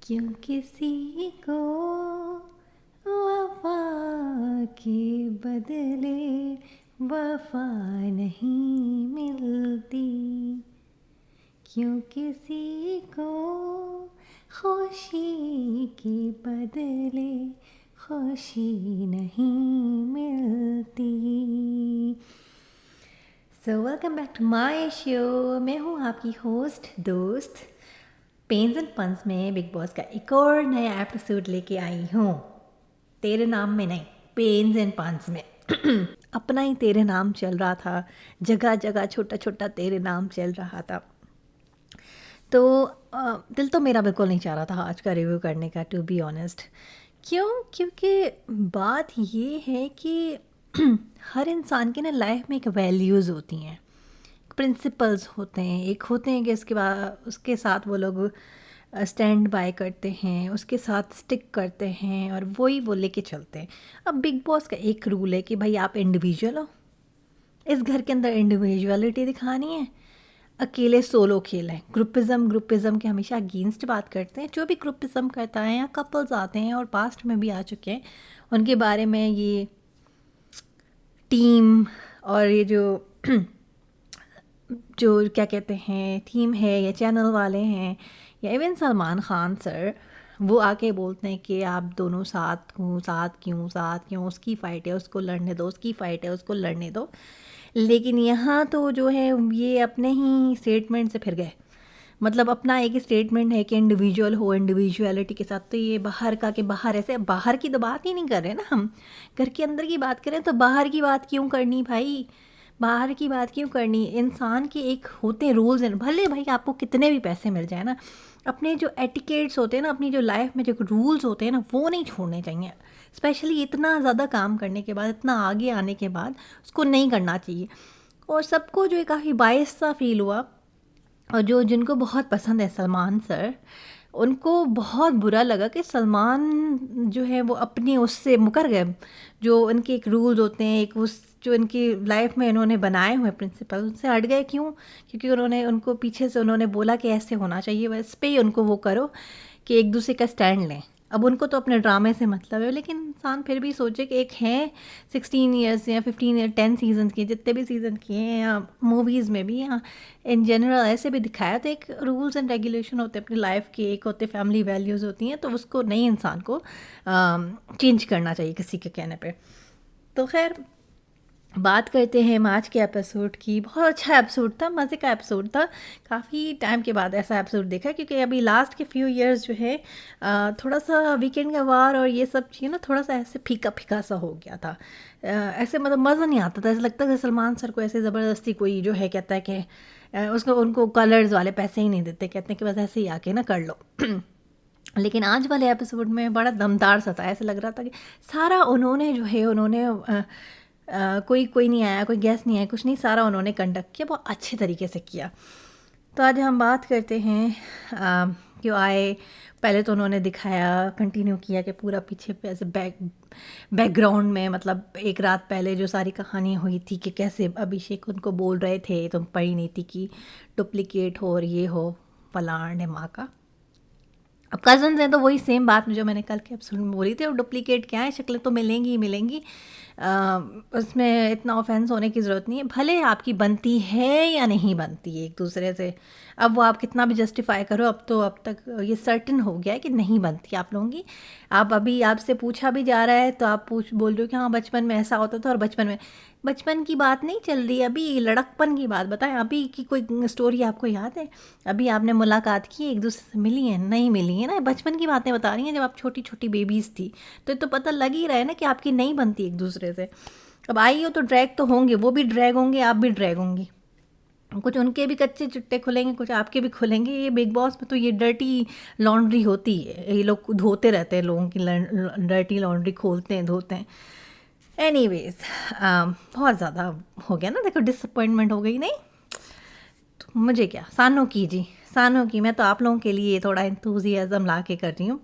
क्यों किसी को वफा के बदले वफा नहीं मिलती, क्यों किसी को खुशी के बदले खुशी नहीं मिलती। So welcome back to my show. मैं हूँ आपकी होस्ट दोस्त। पेन्स एंड पन्स में बिग बॉस का एक और नया एपिसोड लेके आई हूँ। तेरे नाम में नहीं, पेन्स एंड पन्स में। अपना ही तेरे नाम चल रहा था, जगह जगह छोटा छोटा तेरे नाम चल रहा था। तो दिल तो मेरा बिल्कुल नहीं चाह रहा था आज का रिव्यू करने का, टू बी ऑनेस्ट। क्यों? क्योंकि बात ये है कि हर इंसान की ना लाइफ में एक वैल्यूज़ होती हैं, प्रिंसिपल्स होते हैं। एक होते हैं कि उसके बाद उसके साथ वो लोग स्टैंड बाय करते हैं, उसके साथ स्टिक करते हैं और वही वो लेके चलते हैं। अब बिग बॉस का एक रूल है कि भाई आप इंडिविजुअल हो, इस घर के अंदर इंडिविजुअलिटी दिखानी है। अकेले सोलो खेल है। ग्रुपिज़म के हमेशा अगेंस्ट बात करते हैं। जो भी ग्रुपिज़म करता है या कपल्स आते हैं और पास्ट में भी आ चुके हैं, उनके बारे में ये टीम और ये जो क्या कहते हैं टीम है या चैनल वाले हैं या इवन सलमान खान सर, वो आके बोलते हैं कि आप दोनों साथ क्यों, उसकी फ़ाइट है उसको लड़ने दो, उसकी फ़ाइट है उसको लड़ने दो। लेकिन यहाँ तो जो है ये अपने ही स्टेटमेंट से फिर गए। मतलब अपना एक स्टेटमेंट है कि इंडिविजुअल हो, इंडिविजुअलिटी के साथ। तो ये बाहर का कि बाहर, ऐसे बाहर की तो बात ही नहीं कर रहे ना, हम घर के अंदर की बात करें। तो बाहर की बात क्यों करनी भाई? बाहर की बात क्यों करनी? इंसान के एक होते हैं रूल्स एंड, भले भाई आपको कितने भी पैसे मिल जाए ना, अपने जो एटिकेट्स होते हैं ना, अपनी जो लाइफ में जो रूल्स होते हैं ना, वो नहीं छोड़ने चाहिए। स्पेशली इतना ज़्यादा काम करने के बाद, इतना आगे आने के बाद उसको नहीं करना चाहिए। और सबको जो है काफ़ी बायस सा फील हुआ, और जिनको बहुत पसंद है सलमान सर, उनको बहुत बुरा लगा कि सलमान जो है वो अपनी उससे मुकर गए। जो उनके एक रूल्स होते हैं, एक उस जो इनकी लाइफ में इन्होंने बनाए हुए प्रिंसिपल, उनसे हट गए। क्यों? क्योंकि उनको पीछे से उन्होंने बोला कि ऐसे होना चाहिए, बस पे ही उनको वो करो कि एक दूसरे का स्टैंड लें। अब उनको तो अपने ड्रामे से मतलब है, लेकिन इंसान फिर भी सोचे कि एक हैं 16 ईयर्स या 15 ईयर 10 सीजन की, जितने भी सीज़न किए हैं, या मूवीज़ में भी या इन जनरल ऐसे भी दिखाया। तो एक रूल्स एंड रेगुलेशन होते हैं अपनी लाइफ के, एक होते फैमिली वैल्यूज़ होती हैं, तो उसको नई इंसान को चेंज करना चाहिए किसी के कहने पे। तो खैर, बात करते हैं हम आज के एपिसोड की। बहुत अच्छा एपिसोड था, मज़े का एपिसोड था। काफ़ी टाइम के बाद ऐसा एपिसोड देखा, क्योंकि अभी लास्ट के फ्यू इयर्स जो है थोड़ा सा वीकेंड का वार और ये सब चीज़ें ना, थोड़ा सा ऐसे फीका फीका सा हो गया था। ऐसे मतलब मज़ा नहीं आता था। ऐसा लगता था सलमान सर को ऐसे ज़बरदस्ती कोई जो है कहता है कि उसको उनको कलर्स वाले पैसे ही नहीं देते, कहते हैं कि बस ऐसे ही आके ना कर लो। लेकिन आज वाले एपिसोड में बड़ा दमदार सा था। ऐसा लग रहा था कि सारा उन्होंने जो है कोई नहीं आया, कोई गेस्ट नहीं आया, कुछ नहीं, सारा उन्होंने कंडक्ट किया, बहुत अच्छे तरीके से किया। तो आज हम बात करते हैं क्यों आए। पहले तो उन्होंने दिखाया, कंटिन्यू किया कि पूरा पीछे पे ऐसे बैकग्राउंड में, मतलब एक रात पहले जो सारी कहानी हुई थी कि कैसे अभिषेक उनको बोल रहे थे, तुम पढ़ी नहीं थी कि डुप्लीकेट हो और ये हो फलान माँ का। अब कज़न्स हैं तो वही सेम बात जो मैंने कल के एपिसोड में बोली थी, और डुप्लीकेट क्या है, शक्लें तो मिलेंगी ही मिलेंगी। उसमें इतना ऑफेंस होने की ज़रूरत नहीं है। भले आपकी बनती है या नहीं बनती है एक दूसरे से, अब वो आप कितना भी जस्टिफाई करो, अब तक ये सर्टेन हो गया है कि नहीं बनती आप लोगों की। आप अभी आपसे पूछा भी जा रहा है तो आप बोल रहे हो कि हाँ बचपन में ऐसा होता था, और बचपन की बात नहीं चल रही, अभी लड़कपन की बात बताएं। अभी की कोई स्टोरी आपको याद है? अभी आपने मुलाकात की, एक दूसरे से मिली है, नहीं मिली है ना? बचपन की बातें बता रही हैं, जब आप छोटी छोटी बेबीज़ थी। तो पता लग ही रहा है ना कि आपकी नहीं बनती एक दूसरे से। अब आई हो तो ड्रैग तो होंगे, वो भी ड्रैग होंगे, आप भी ड्रैग होंगी। कुछ उनके भी कच्चे चुट्टे खुलेंगे, कुछ आपके भी खुलेंगे। ये बिग बॉस में तो ये डर्टी लॉन्ड्री होती है, ये लोग धोते रहते हैं, लोगों की डर्टी लॉन्ड्री खोलते हैं, धोते हैं। एनीवेज, बहुत ज़्यादा हो गया ना, देखो डिसअपॉइंटमेंट हो गई नहीं तो मुझे क्या, सानों की मैं तो आप लोगों के लिए थोड़ा एंथुजियाज़म ला के कर रही हूँ।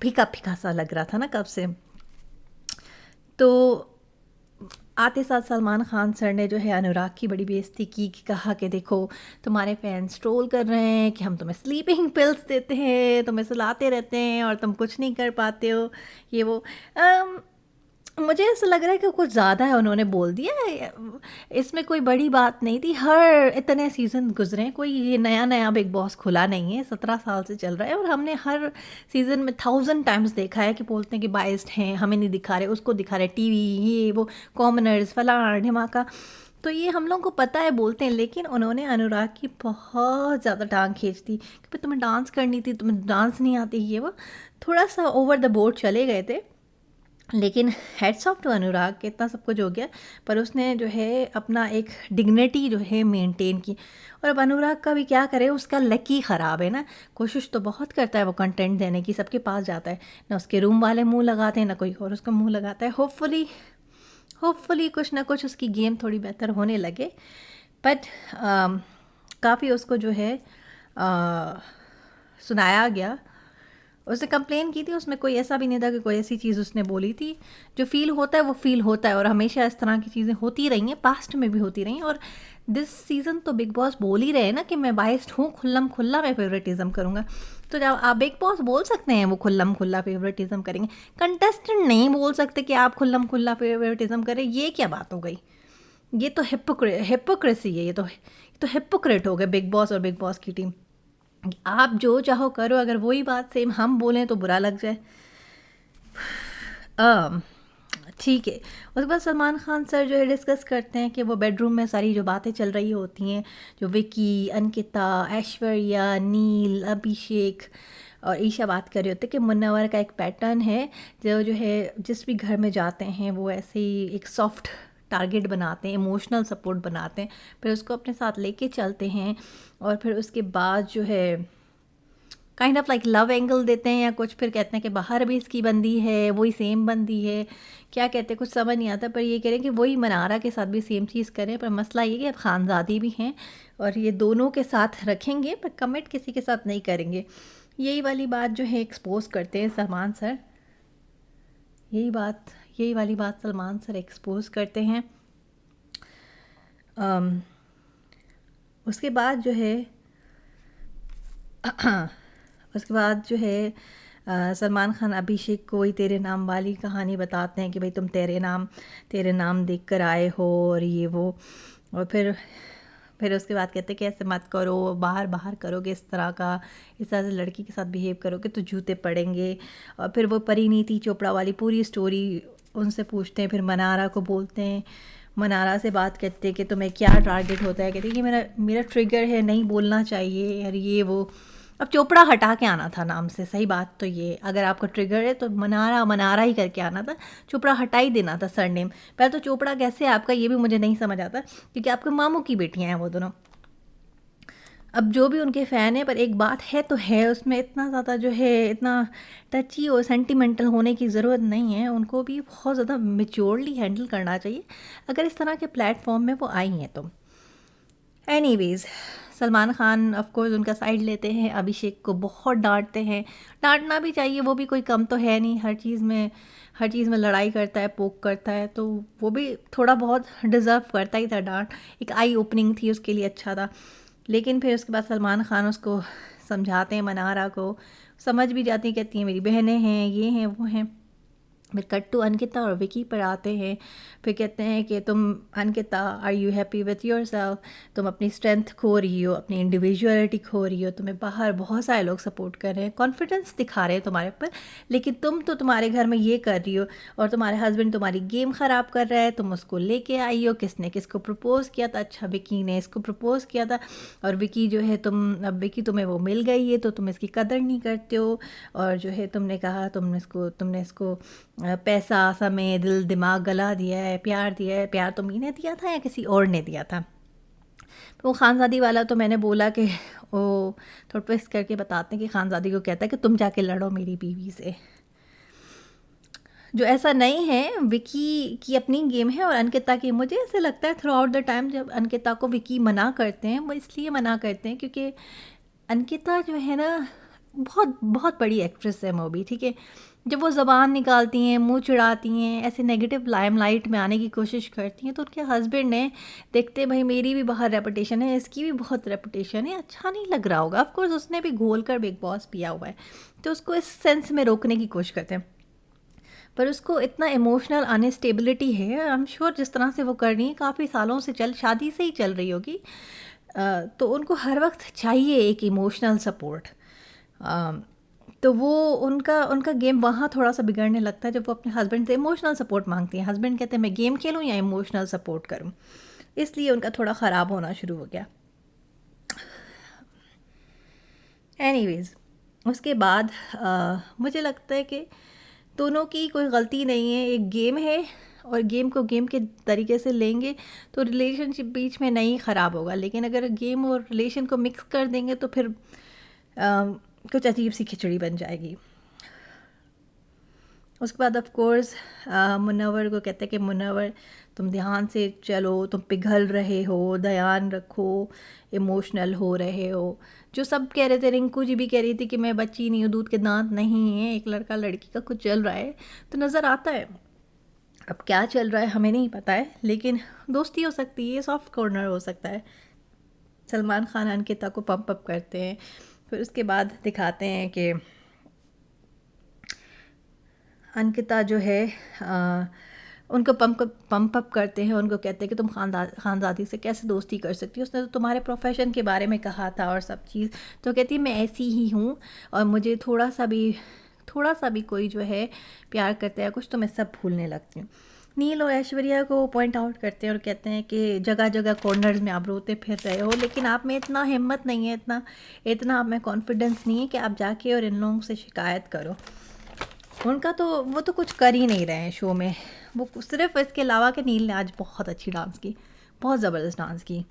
फीका फीका सा लग रहा था ना कब से। तो आते साथ सलमान खान सर ने जो है अनुराग की बड़ी बेइज्जती की कि कहा कि देखो तुम्हारे फैंस ट्रोल कर रहे हैं कि हम तुम्हें स्लीपिंग पिल्स देते हैं, तुम्हें सुलाते रहते हैं और तुम कुछ नहीं कर पाते हो, ये वो। मुझे ऐसा लग रहा है कि कुछ ज़्यादा है उन्होंने बोल दिया है। इसमें कोई बड़ी बात नहीं थी, हर इतने सीज़न गुजरे हैं, कोई ये नया नया बिग बॉस खुला नहीं है, 17 साल से चल रहा है और हमने हर सीज़न में 1000 टाइम्स देखा है कि बोलते हैं कि बाइस्ड हैं, हमें नहीं दिखा रहे, उसको दिखा रहे, टीवी ये वो कॉमनर्स फलाना ढिमाका। तो ये हम लोग को पता है बोलते हैं, लेकिन उन्होंने अनुराग की बहुत ज़्यादा टांग खींच दी कि भाई तुम्हें डांस करनी थी, तुम्हें डांस नहीं आती, ये वो थोड़ा सा ओवर द बोर्ड चले गए थे। लेकिन हेड्स ऑफ टू अनुराग के इतना सब कुछ हो गया, पर उसने जो है अपना एक डिग्निटी जो है मेंटेन की। और अब अनुराग का भी क्या करे, उसका लकी ख़राब है ना। कोशिश तो बहुत करता है वो कंटेंट देने की, सबके पास जाता है, ना उसके रूम वाले मुंह लगाते हैं ना कोई और उसका मुंह लगाता है। होपफुली कुछ ना कुछ उसकी गेम थोड़ी बेहतर होने लगे। बट काफ़ी उसको जो है सुनाया गया, उसने कंप्लेन की थी, उसमें कोई ऐसा भी नहीं था कि कोई ऐसी चीज़ उसने बोली थी। जो फ़ील होता है वो फ़ील होता है और हमेशा इस तरह की चीज़ें होती रही हैं, पास्ट में भी होती रही हैं। और दिस सीज़न तो बिग बॉस बोल ही रहे हैं ना कि मैं बाइस्ड हूँ, खुल्लम खुल्ला मैं फेवरेटिज़म करूँगा। तो जब आप बिग बॉस बोल सकते हैं वो खुल्लम खुल्ला फेवरेटिज़म करेंगे, कंटेस्टेंट नहीं बोल सकते कि आप खुल्लम खुल्ला फेवरेटिज़म करें। ये क्या बात हो गई? ये तो हिपोक्रेसी है, ये तो हिपोक्रेट हो गए बिग बॉस और बिग बॉस की टीम। आप जो चाहो करो, अगर वही बात सेम हम बोलें तो बुरा लग जाए। ठीक है। उसके बाद सलमान खान सर जो है डिस्कस करते हैं कि वो बेडरूम में सारी जो बातें चल रही होती हैं, जो विकी, अंकिता, ऐश्वर्या, नील, अभिषेक और ईशा बात कर रहे होते हैं कि मुन्नवर का एक पैटर्न है, जो है जिस भी घर में जाते हैं वो ऐसे ही एक सॉफ्ट टारगेट बनाते हैं, इमोशनल सपोर्ट बनाते हैं, फिर उसको अपने साथ लेके चलते हैं और फिर उसके बाद जो है kind of like love angle देते हैं या कुछ, फिर कहते हैं कि बाहर भी इसकी बंदी है, वही सेम बंदी है, क्या कहते हैं कुछ समझ नहीं आता, पर ये कह रहे हैं कि वही मनारा के साथ भी सेम चीज़ करें। पर मसला ये कि अब खानजादी भी हैं और ये दोनों के साथ रखेंगे पर कमिट किसी के साथ नहीं करेंगे। यही वाली बात जो है एक्सपोज करते हैं सलमान सर, यही वाली बात सलमान सर एक्सपोज करते हैं। उसके बाद जो है उसके बाद जो है सलमान खान अभिषेक को वही तेरे नाम वाली कहानी बताते हैं कि भाई तुम तेरे नाम देख कर आए हो और ये वो। और फिर उसके बाद कहते हैं कि ऐसे मत करो, बाहर करोगे इस तरह से लड़की के साथ बिहेव करोगे तो जूते पड़ेंगे। और फिर वो परिणीति चोपड़ा वाली पूरी स्टोरी उनसे पूछते हैं, फिर मनारा को बोलते हैं, मनारा से बात करते हैं कि तुम्हें क्या टारगेट होता है, कहते हैं कि मेरा ट्रिगर है, नहीं बोलना चाहिए और ये वो। अब चोपड़ा हटा के आना था नाम से, सही बात तो ये, अगर आपका ट्रिगर है तो मनारा ही करके आना था, चोपड़ा हटा ही देना था सरनेम। पहले तो चोपड़ा कैसे है आपका ये भी मुझे नहीं समझ आता, क्योंकि आपके मामू की बेटियां हैं वो दोनों। अब जो भी उनके फ़ैन है, पर एक बात है तो है, उसमें इतना ज़्यादा जो है इतना टची और सेंटिमेंटल होने की ज़रूरत नहीं है, उनको भी बहुत ज़्यादा मेच्योरली हैंडल करना चाहिए अगर इस तरह के प्लेटफॉर्म में वो आई हैं तो। Anyways, Salman Khan of course उनका साइड लेते हैं, अभिषेक को बहुत डांटते हैं, डांटना भी चाहिए, वो भी कोई कम तो है नहीं, हर चीज़ में लड़ाई करता है, पोक करता है, तो वो भी थोड़ा बहुत डिज़र्व करता ही था डांट। एक आई ओपनिंग थी उसके लिए, अच्छा था। लेकिन फिर उसके बाद सलमान खान उसको समझाते हैं, मनारा को समझ भी जाती हैं, कहती हैं मेरी बहनें हैं, ये हैं वो हैं। फिर कट टू अंकिता और विकी पर आते हैं, फिर कहते हैं कि तुम Ankita are you happy with yourself, तुम अपनी स्ट्रेंथ खो रही हो, अपनी इंडिविजुअलिटी खो रही हो, तुम्हें बाहर बहुत सारे लोग सपोर्ट कर रहे हैं, कॉन्फिडेंस दिखा रहे हैं तुम्हारे ऊपर, लेकिन तुम तो तुम्हारे घर में ये कर रही हो और तुम्हारे हस्बैंड तुम्हारी गेम ख़राब कर रहा है, तुम उसको लेके आई हो, किसने किसको प्रपोज़ किया था, अच्छा विकी ने इसको प्रपोज़ किया था, और विकी जो है अब विकी तुम्हें वो मिल गई है तो तुम इसकी कदर नहीं करते हो, और जो है तुमने कहा तुमने इसको पैसा, समय, दिल, दिमाग गला दिया है, प्यार दिया है, प्यार तो मीने दिया था या किसी और ने दिया था। तो वो खानज़ादी वाला तो मैंने बोला कि वो थोड़ा ट्विस्ट करके बताते हैं कि खानज़ादी को कहता है कि तुम जाके लड़ो मेरी बीवी से, जो ऐसा नहीं है। विकी की अपनी गेम है और अंकिता की, मुझे ऐसे लगता है थ्रू आउट द टाइम जब अंकिता को विकी मना करते हैं, वो इसलिए मना करते हैं क्योंकि अंकिता जो है ना बहुत बहुत बड़ी एक्ट्रेस है वो भी, ठीक है। जब वो ज़बान निकालती हैं, मुंह चिढ़ाती हैं, ऐसे नेगेटिव लाइमलाइट में आने की कोशिश करती हैं, तो उनके हस्बैंड ने देखते भाई मेरी भी बाहर रेपुटेशन है, इसकी भी बहुत रेपुटेशन है, अच्छा नहीं लग रहा होगा। ऑफ कोर्स उसने भी घोल कर बिग बॉस पिया हुआ है, तो उसको इस सेंस में रोकने की कोशिश करते हैं। पर उसको इतना इमोशनल अनस्टेबिलिटी है, आई एम श्योर जिस तरह से वो कर रही है, काफ़ी सालों से शादी से ही चल रही होगी, तो उनको हर वक्त चाहिए एक इमोशनल सपोर्ट। तो वो उनका उनका गेम वहाँ थोड़ा सा बिगड़ने लगता है जब वो अपने हस्बैंड से इमोशनल सपोर्ट मांगती हैं। हस्बैंड कहते हैं मैं गेम खेलूँ या इमोशनल सपोर्ट करूँ, इसलिए उनका थोड़ा ख़राब होना शुरू हो गया। एनीवेज, उसके बाद मुझे लगता है कि दोनों की कोई गलती नहीं है, एक गेम है और गेम को गेम के तरीके से लेंगे तो रिलेशनशिप बीच में नहीं ख़राब होगा। लेकिन अगर गेम और रिलेशन को मिक्स कर देंगे तो फिर कुछ अजीब सी खिचड़ी बन जाएगी। उसके बाद ऑफ कोर्स मुनव्वर को कहते हैं कि मुनव्वर तुम ध्यान से चलो, तुम पिघल रहे हो, ध्यान रखो, इमोशनल हो रहे हो। जो सब कह रहे थे, रिंकू जी भी कह रही थी कि मैं बच्ची नहीं हूँ, दूध के दांत नहीं है, एक लड़का लड़की का कुछ चल रहा है तो नज़र आता है। अब क्या चल रहा है हमें नहीं पता है, लेकिन दोस्ती हो सकती है, सॉफ्ट कॉर्नर हो सकता है। सलमान खान अंकिता को पंप अप करते हैं, फिर उसके बाद दिखाते हैं कि अंकिता जो है उनको पंप अप करते हैं, उनको कहते हैं कि तुम खानदादी से कैसे दोस्ती कर सकती हो, उसने तो तुम्हारे प्रोफेशन के बारे में कहा था और सब चीज़। तो कहती है मैं ऐसी ही हूँ और मुझे थोड़ा सा भी कोई जो है प्यार करता है कुछ तो मैं सब भूलने लगती हूँ। नील और ऐश्वर्या को पॉइंट आउट करते हैं और कहते हैं कि जगह जगह कॉर्नर्स में आप रोते फिर रहे हो, लेकिन आप में इतना हिम्मत नहीं है, इतना आप में कॉन्फिडेंस नहीं है कि आप जाके और इन लोगों से शिकायत करो। उनका तो वो तो कुछ कर ही नहीं रहे हैं शो में, वो सिर्फ इसके अलावा कि नील ने आज बहुत अच्छी डांस की, बहुत ज़बरदस्त डांस की।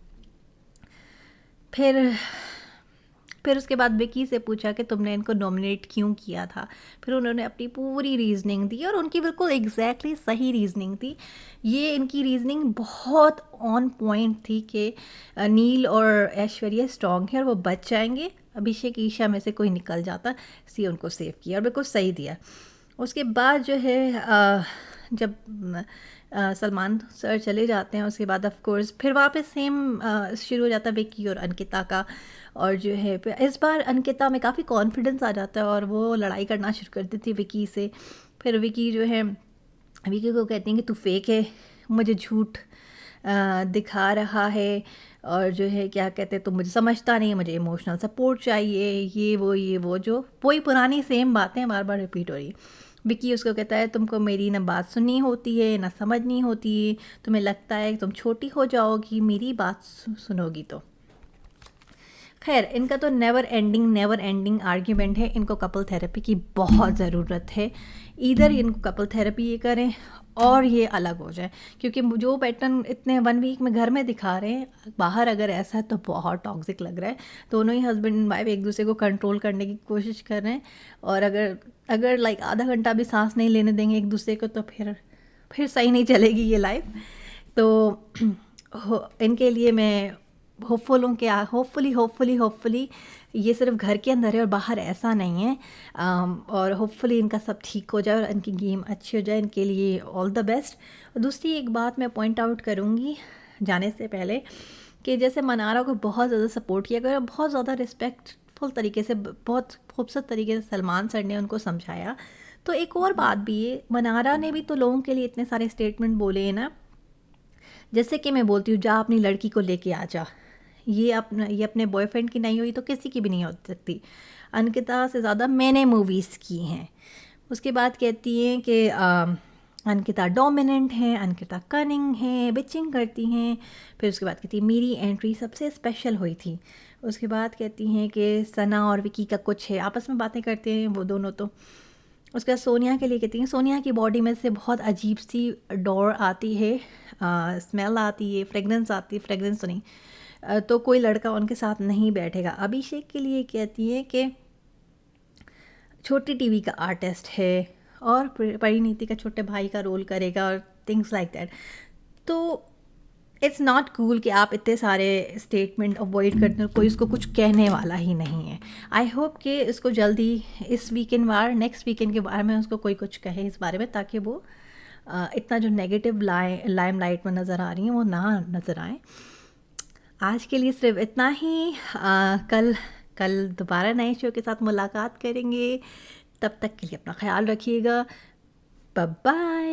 फिर उसके बाद विकी से पूछा कि तुमने इनको नॉमिनेट क्यों किया था। फिर उन्होंने अपनी पूरी रीजनिंग दी और उनकी बिल्कुल एग्जैक्टली सही रीजनिंग थी। ये इनकी रीजनिंग बहुत ऑन पॉइंट थी कि नील और ऐश्वर्या स्ट्रॉन्ग है और वो बच जाएंगे, अभिषेक ईशा में से कोई निकल जाता, इसलिए उनको सेव किया और बिल्कुल सही दिया। उसके बाद जो है जब सलमान सर चले जाते हैं, उसके बाद ऑफ कोर्स फिर वापस सेम शुरू हो जाता है विकी और अंकिता का। और जो है इस बार अंकिता में काफ़ी कॉन्फिडेंस आ जाता है और वो लड़ाई करना शुरू कर देती है विकी से। फिर विकी जो है विकी को कहती हैं कि तू फेक है, मुझे झूठ दिखा रहा है, और जो है क्या कहते हैं तुम मुझे समझता नहीं है, मुझे इमोशनल सपोर्ट चाहिए, ये वो जो वही पुरानी सेम बातें बार बार रिपीट हो रही। विकी उसको कहता है तुमको मेरी ना बात सुननी होती है ना समझनी होती है, तुम्हें लगता है कि तुम छोटी हो जाओगी मेरी बात सुनोगी तो। खैर, इनका तो नेवर एंडिंग आर्ग्यूमेंट है, इनको कपल थेरेपी की बहुत ज़रूरत है। इधर इनको कपल थेरेपी ये करें और ये अलग हो जाए, क्योंकि जो पैटर्न इतने 1 वीक में घर में दिखा रहे हैं, बाहर अगर ऐसा है तो बहुत टॉक्सिक लग रहा है। दोनों ही हस्बैंड एंड वाइफ एक दूसरे को कंट्रोल करने की कोशिश कर रहे हैं, और अगर लाइक आधा घंटा भी सांस नहीं लेने देंगे एक दूसरे को तो फिर सही नहीं चलेगी ये लाइफ। तो इनके लिए मैं होपफुल हूँ कि होपफुली ये सिर्फ घर के अंदर है और बाहर ऐसा नहीं है। और होपफुली इनका सब ठीक हो जाए और इनकी गेम अच्छी हो जाए, इनके लिए ऑल द बेस्ट। और दूसरी एक बात मैं पॉइंट आउट करूँगी जाने से पहले कि जैसे मनारा को बहुत ज़्यादा सपोर्ट किया गया, बहुत ज़्यादा रिस्पेक्टफुल तरीके से, बहुत खूबसूरत तरीके से सलमान सर ने उनको समझाया। तो एक और बात भी है, मनारा ने भी तो लोगों के लिए इतने सारे स्टेटमेंट बोले हैं ना, जैसे कि मैं बोलती हूँ जा अपनी लड़की को लेके आ जा, ये अपने बॉयफ्रेंड की नहीं हुई तो किसी की भी नहीं हो सकती। अंकिता से ज़्यादा मैंने मूवीज़ की हैं। उसके बाद कहती हैं कि अंकिता डोमिनेंट है, अंकिता कनिंग है, बिचिंग करती हैं। फिर उसके बाद कहती है मेरी एंट्री सबसे स्पेशल हुई थी। उसके बाद कहती हैं कि सना और विकी का कुछ है, आपस में बातें करते हैं वो दोनों। तो उसके बाद सोनिया के लिए कहती हैं सोनिया की बॉडी में से बहुत अजीब सी डोर आती है, स्मेल आती है, फ्रेगरेंस आती है, फ्रेगरेंस तो नहीं, तो कोई लड़का उनके साथ नहीं बैठेगा। अभिषेक के लिए कहती है कि छोटी टीवी का आर्टिस्ट है और परिणीति का छोटे भाई का रोल करेगा और थिंग्स लाइक दैट। तो इट्स नॉट कूल कि आप इतने सारे स्टेटमेंट अवॉइड करते हो, कोई उसको कुछ कहने वाला ही नहीं है। आई होप कि इसको जल्दी इस वीकेंड बार नेक्स्ट वीकेंड के बारे में उसको कोई कुछ कहे इस बारे में, ताकि वो इतना जो नेगेटिव लाइम लाइट में नज़र आ रही हैं वो ना नज़र आए। आज के लिए सिर्फ इतना ही। कल कल दोबारा नए शो के साथ मुलाकात करेंगे। तब तक के लिए अपना ख्याल रखिएगा। Bye bye.